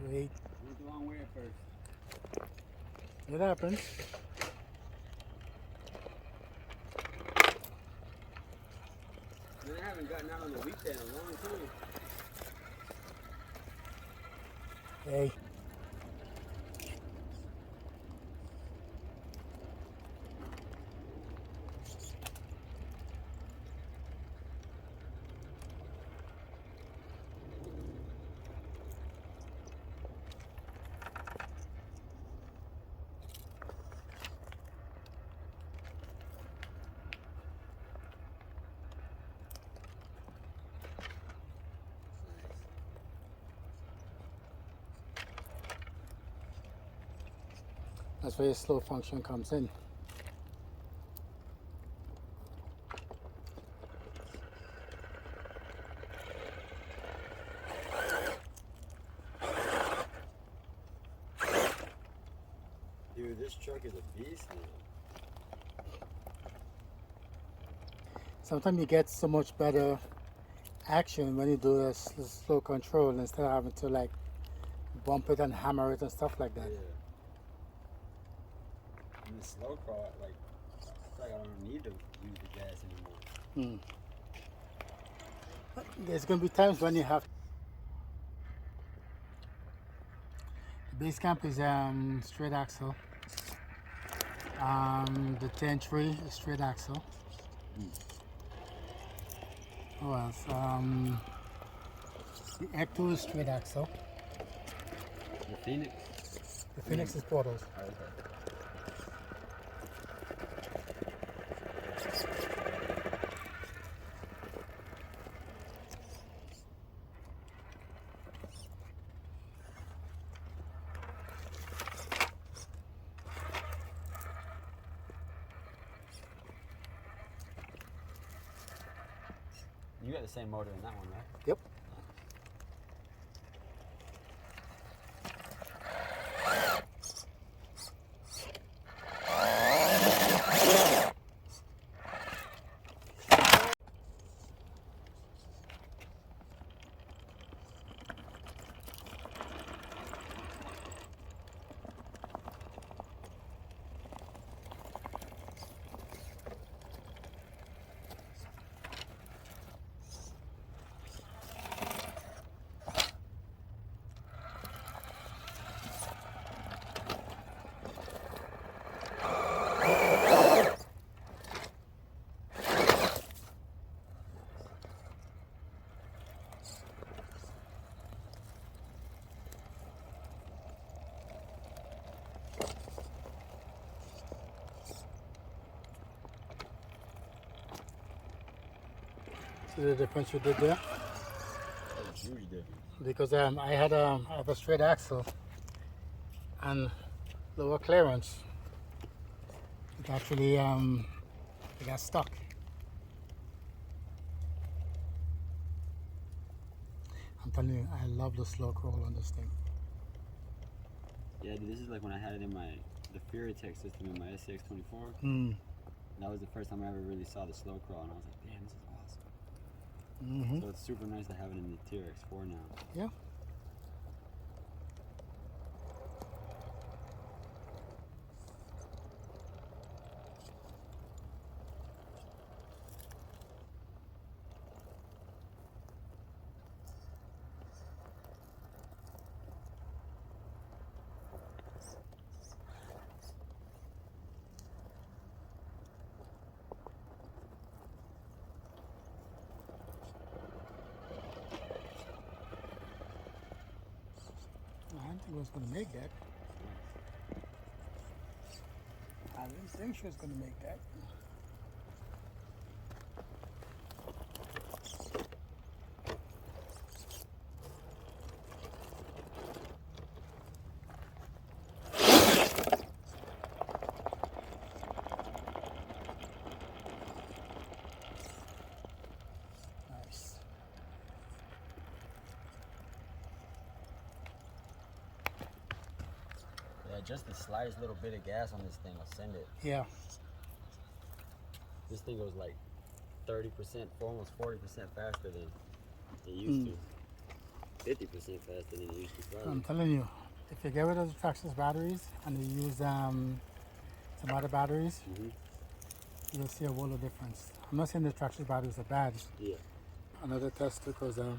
Wait. Went the wrong way at first. It happens. Man, I haven't gotten out on the weekday in a long time. Hey. That's where your slow function comes in. Dude, this truck is a beast now. Sometimes you get so much better action when you do a slow control instead of having to like bump it and hammer it and stuff like that. Yeah. And the slow crawl, like, I feel like I don't need to use the gas anymore. There's going to be times when you have. The base camp is straight axle. The 10-3 is straight axle. What else? The Ecto is straight axle. The Phoenix? The Phoenix is portals. Okay. You got the same motor in that one, right? Yep. See the difference you did there? That's a huge difference. Because I have a straight axle and lower clearance. It actually it got stuck. I'm telling you, I love the slow crawl on this thing. Yeah, dude, this is like when I had it in the Furitech system in my SCX24. That was the first time I ever really saw the slow crawl, and I was like, damn, this is awesome. So it's super nice to have it in the TRX4 now. Yeah. I didn't think it was going to make that. I didn't think she was going to make that. Nice. Yeah, just the slightest little bit of gas on this thing will send it. Yeah. This thing goes like 30%, almost 40% faster than it used to. 50% faster than it used to. Probably. I'm telling you, if you get rid of the Traxxas batteries and you use some other batteries, you'll see a world of difference. I'm not saying the Traxxas batteries are bad. Yeah. Another test because I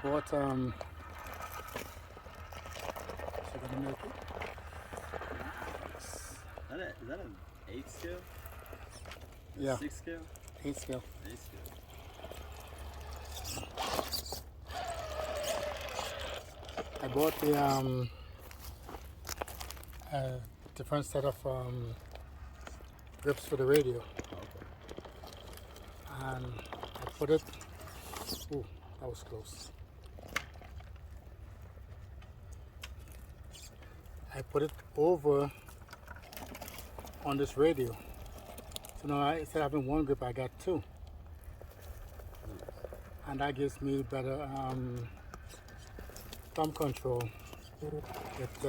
bought so gonna make it. Is that an 8 scale? Yeah. 6 scale? 8 scale. 8 scale. I bought the different set of grips for the radio. Oh, okay. And I put it. Ooh, that was close. I put it over on this radio. So now instead of having one grip, I got two. And that gives me better thumb control with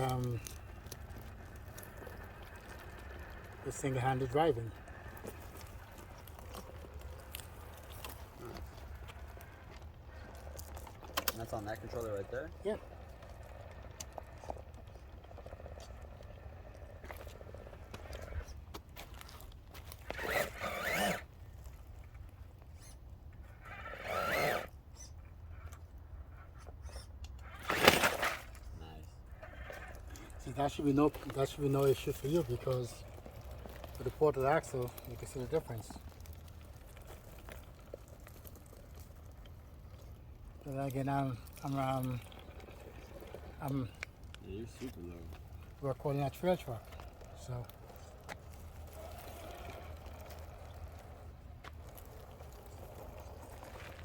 single-handed driving. And that's on that controller right there? Yeah. See, that should be no issue for you because with the ported axle, you can see the difference. But again, I'm Yeah, you're super low. we're calling a trail truck, so.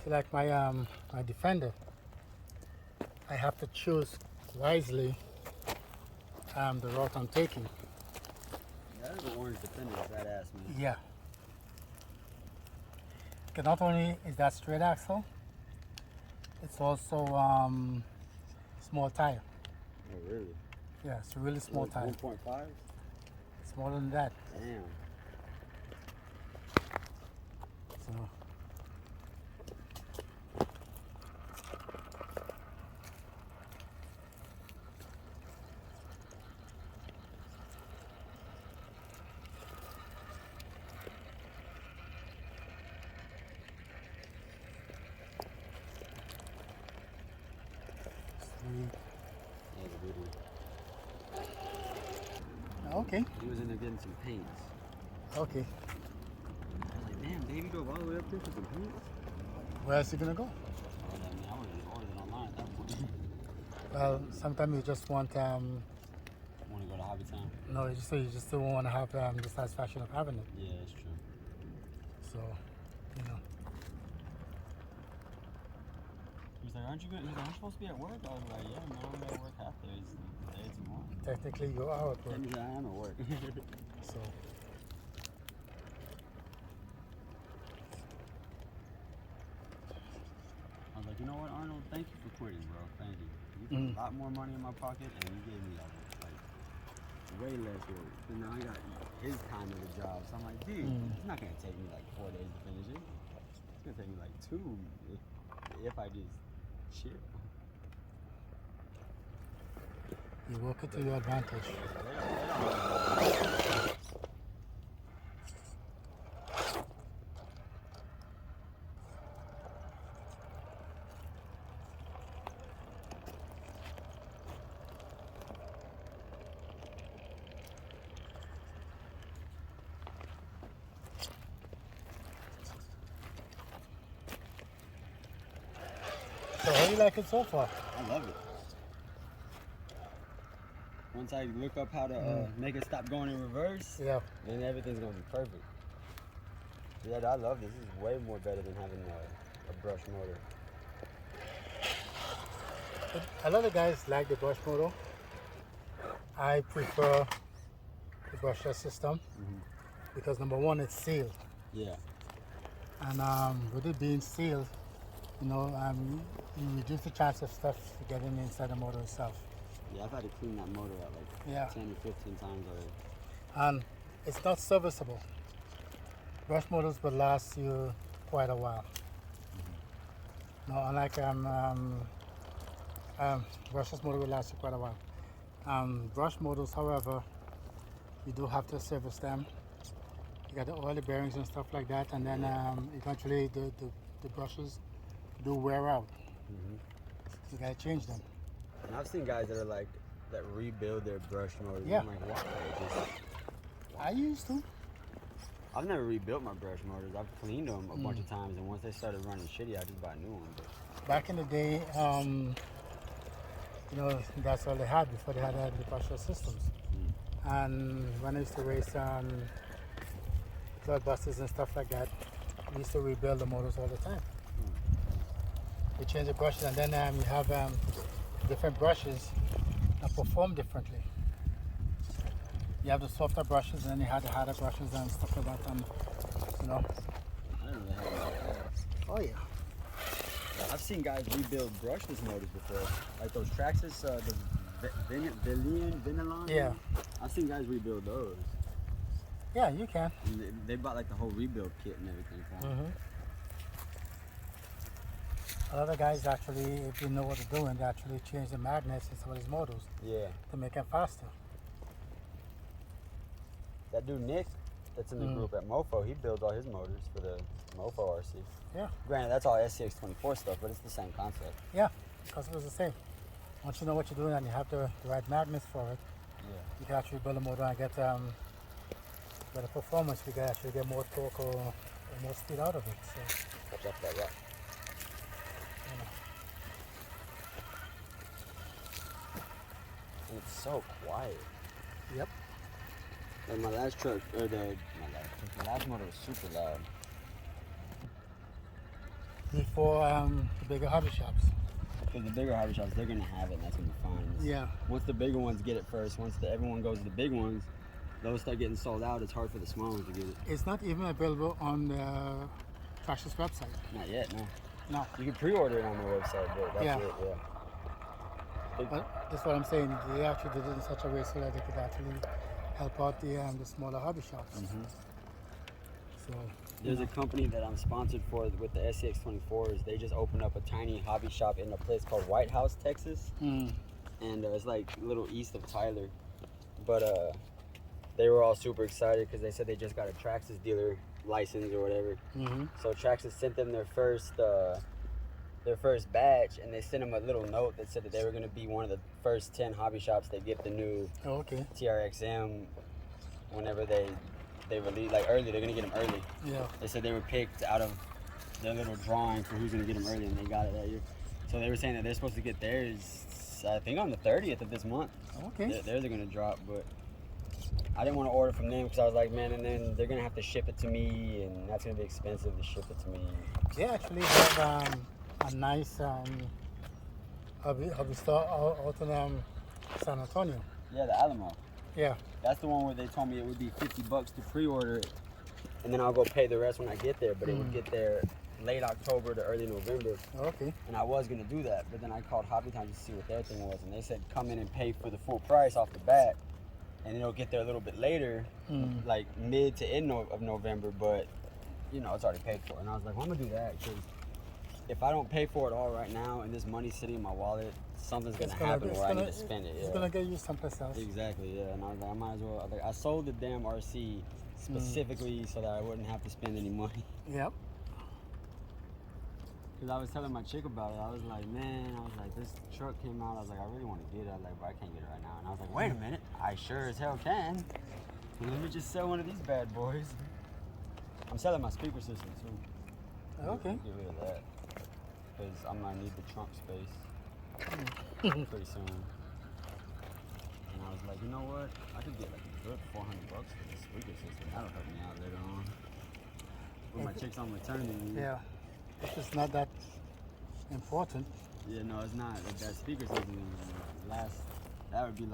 See, like my Defender, I have to choose wisely the route I'm taking. That is an orange Defender, badass, man. Yeah. Okay, not only is that straight axle, it's also small tire. Oh, really? Yeah, it's a really small Like tire. 1.5? Smaller than that. Damn. So. That's a good one. Okay. He was in there getting some paints. Okay. I was like, damn, Davey drove all the way up there for some paints? Where else you gonna go? Oh, I mean, I would have just ordered it online at that point. Well, sometimes you just want Want to go to Hobby Town? no, you just still want to have the satisfaction of having it. Yeah, that's true. So, you know. He's like, aren't you supposed to be at work? I was like, yeah, man, I'm at work half days, days tomorrow. Technically, you are at work. Technically, I am at work. So, I was like, you know what, Arnold? Thank you for quitting, bro. Thank you. You put a lot more money in my pocket, and you gave me like way less work. So now I got his time of the job. So I'm like, dude, it's not gonna take me like 4 days to finish it. It's gonna take me like 2 if I just chill. you work it to your advantage. So how do you like it so far? I love it. Once I look up how to make it stop going in reverse, Yeah. then everything's gonna be perfect. Yeah, I love this. This is way more better than having a brush motor. A lot of guys like the brush motor. I prefer the brushless system because number one, it's sealed. Yeah. And with it being sealed, you know, you reduce the chance of stuff getting inside the motor itself. Yeah, I've had to clean that motor out like 10 or 15 times already. And it's not serviceable. Brush motors will last you quite a while. No, unlike brushless motor will last you quite a while. Brush motors, however, you do have to service them. You got the oil, the bearings and stuff like that, and then eventually the brushes do wear out. You gotta change them. And I've seen guys that are like, that rebuild their brush motors. Yeah. I'm like, why? I used to. I've never rebuilt my brush motors. I've cleaned them a bunch of times, and once they started running shitty, I just buy a new one. But Back in the day, you know, that's all they had before they had the brushless systems. And when I used to race cloud busters and stuff like that, we used to rebuild the motors all the time. We change the brushes, and then you have different brushes that perform differently. You have the softer brushes, and then you have the harder brushes and stuff like that. And you know. I don't know how to. Oh yeah. I've seen guys rebuild brushless motors before, like those Traxxas, the Vinylon. Yeah. I've seen guys rebuild those. Yeah, you can. And they bought like the whole rebuild kit and everything for them. A lot of guys actually, if you know what they're doing, they actually change the magnets in some of these motors Yeah. to make them faster. That dude Nick, that's in the group at Mofo, he builds all his motors for the Mofo RC. Yeah. Granted, that's all SCX24 stuff, but it's the same concept. Yeah, because it was the same. Once you know what you're doing and you have the right magnets for it, Yeah. you can actually build a motor and get better performance. You can actually get more torque or more speed out of it. So, Watch out for that rock. you know. And it's so quiet. Yep. And my last truck, or the last motor was super loud. Before the bigger hobby shops. Because the bigger hobby shops, they're gonna have it, and that's gonna be fine. Yeah. Once the bigger ones get it first, once everyone goes to the big ones, those start getting sold out. It's hard for the small ones to get it. It's not even available on the Traxxas website. Not yet, no. No. You can pre-order it on the website, but that's Yeah. it. Yeah. But that's what I'm saying. They actually did it in such a way so that they could actually help out the smaller hobby shops. So There's a company that I'm sponsored for with the SCX24s. They just opened up a tiny hobby shop in a place called White House, Texas. And it's like a little east of Tyler. But they were all super excited because they said they just got a Traxxas dealer license or whatever. So Traxxas sent them their first batch, and they sent them a little note that said that they were going to be one of the first 10 hobby shops that get the new TRXM whenever they release, like early. They're going to get them early. Yeah. They said they were picked out of their little drawing for who's going to get them early, and they got it that year. So they were saying that they're supposed to get theirs, I think, on the 30th of this month. Okay. Theirs are going to drop, but I didn't want to order from them because I was like, man, and then they're going to have to ship it to me, and that's going to be expensive to ship it to me. They actually have a nice hobby store out in San Antonio. Yeah, the Alamo. Yeah. That's the one where they told me it would be $50 to pre-order it, and then I'll go pay the rest when I get there. But it would get there late October to early November. Okay. And I was gonna do that, but then I called Hobby Time to see what their thing was, and they said come in and pay for the full price off the bat, and it'll get there a little bit later, like mid to end of November. But you know, it's already paid for. And I was like, well, I'm gonna do that because if I don't pay for it all right now, and this money's sitting in my wallet, something's gonna happen where I need to spend it. It's gonna get you someplace else. Exactly, yeah. And I was like, I might as well. I sold the damn RC specifically so that I wouldn't have to spend any money. Yep. Because I was telling my chick about it. I was like, man, this truck came out. I was like, I really want to get it. I was like, but I can't get it right now. And I was like, wait a minute. I sure as hell can. Let me just sell one of these bad boys. I'm selling my speaker system too. Okay. Get rid of that. Because I'm going to need the trunk space pretty soon. And I was like, you know what? I could get like a good $400 for this speaker system. That'll help me out later on. When my chick's on maternity leave. Yeah. If it's not that important. Yeah, no, it's not. Like that speaker system that would be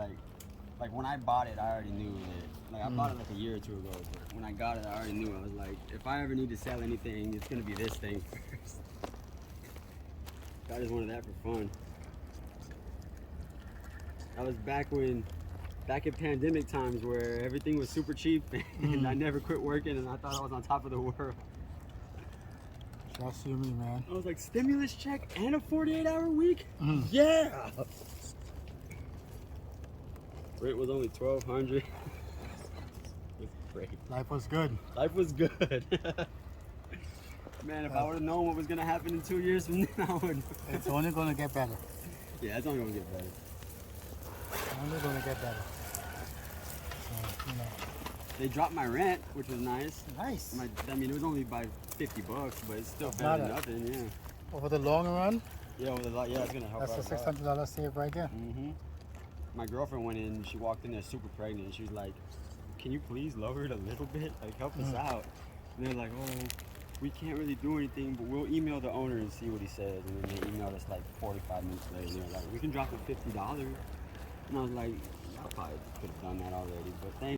like when I bought it, I already knew that. Like I bought it like a year or two ago, but when I got it, I already knew. I was like, if I ever need to sell anything, it's gonna be this thing first. I just wanted that for fun. I was back in pandemic times where everything was super cheap and I never quit working and I thought I was on top of the world. Trust you me, man. I was like, stimulus check and a 48-hour week? Mm. Yeah! Rent was only $1,200. It's great. Life was good. Life was good. Man, if I would have known what was going to happen in 2 years from now, I would. It's only gonna get better. Yeah, it's only going to get better. Only gonna get better. So, you know. They dropped my rent, which was nice. Nice. I mean, it was only by $50, but it's still That's better not than a- nothing, yeah. Over the long run, Yeah, with a lot, yeah, it's going to help that's out a $600 save right there. Mm-hmm. My girlfriend went in, she walked in there super pregnant, and she was like, can you please lower it a little bit? Like, help us out. And they're like, oh, we can't really do anything, but we'll email the owner and see what he says. And then they emailed us like 45 minutes later. And they're like, we can drop it $50. And I was like, y'all probably could have done that already, but thank